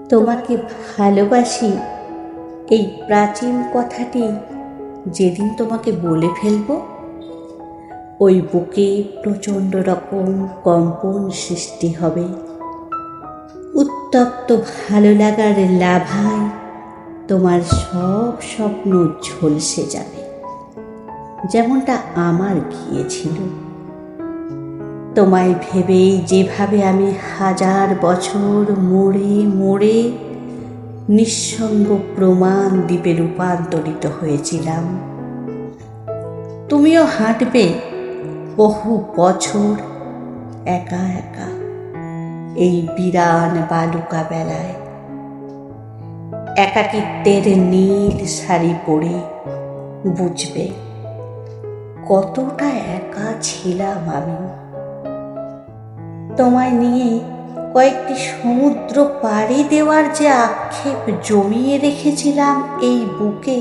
তোমাকে ভালোবাসি এই প্রাচীন কথাটি যেদিন তোমাকে বলে ফেলবো, ওই বুকে প্রচণ্ড রকম কম্পন সৃষ্টি হবে। উত্তপ্ত ভালো লাগার লাভায় তোমার সব স্বপ্ন ঝলসে যাবে, যেমনটা আমার গিয়েছিল। তোমায় ভেবেই যেভাবে আমি 1000 বছর মোড়ে মোড়ে নিঃসঙ্গ প্রমাণ দ্বীপে রূপান্তরিত হয়েছিলাম, তুমিও হাঁটবে বহু বছর একা একা এই বিরান বালুকা বেলায়। একাকিত্বের নীল শাড়ি পরে বুঝবে কতটা একা ছিলাম আমি। তোমায় নিয়ে কয়েকটি সমুদ্র পাড়ি দেওয়ার যে আক্ষেপ জমিয়ে রেখেছিলাম এই বুকে,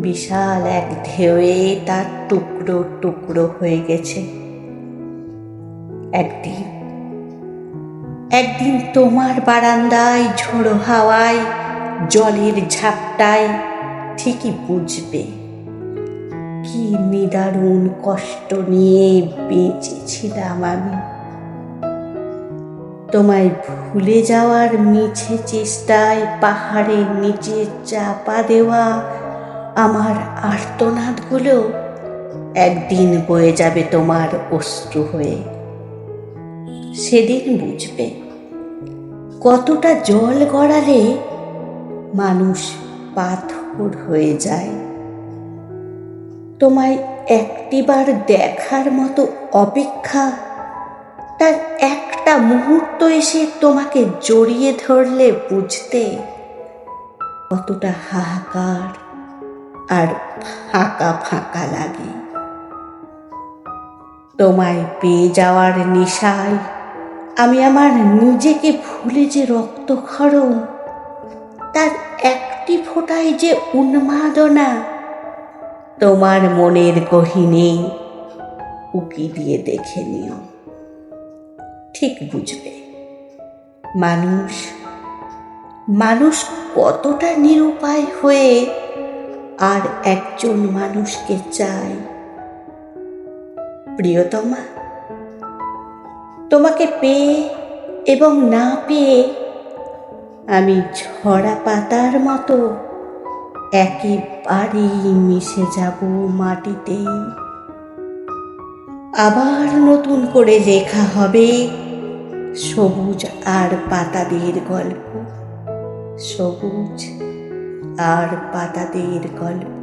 বিশাল এক ঢেউয়ে তার টুকরো টুকরো হয়ে গেছে। একদিন তোমার বারান্দায় ঝোড়ো হাওয়ায় জলের ঝাপটায় ঠিকই বুঝবে কি নিদারুণ কষ্ট নিয়ে বেঁচেছিলাম আমি। তোমায় ভুলে যাওয়ার মিছে চেষ্টায় পাহাড়ের নিচে চাপা দেওয়া আমার আর্তনাদগুলো একদিন বয়ে যাবে তোমার অশ্রু হয়ে। সেদিন বুঝবে কতটা জল গড়ালে মানুষ পাথর হয়ে যায়। তোমায় একটিবার দেখার মতো অপেক্ষা, তার একটা মুহূর্ত এসে তোমাকে জড়িয়ে ধরলে বুঝতে কতটা হাহাকার আর ফাঁকা ফাঁকা লাগে। তোমায় পেয়ে যাওয়ার নেশায় আমি আমার নিজেকে ভুলে যে রক্তক্ষরণ, তার একটি ফোঁটায় যে উন্মাদনা তোমার মনের গহীনে উকি দিয়ে দেখে নিও। ঠিক বুঝবে মানুষ কতটা নিরুপায় হয়ে আর একজন মানুষকে চায়। প্রিয়তমা, তোমাকে পেয়ে এবং না পেয়ে আমি ঝরা পাতার মতো একেবারেই মিশে যাব মাটিতে। আবার নতুন করে লেখা হবে সবুজ আর পাতাদের গল্প, সবুজ আর পাতাদের গল্প।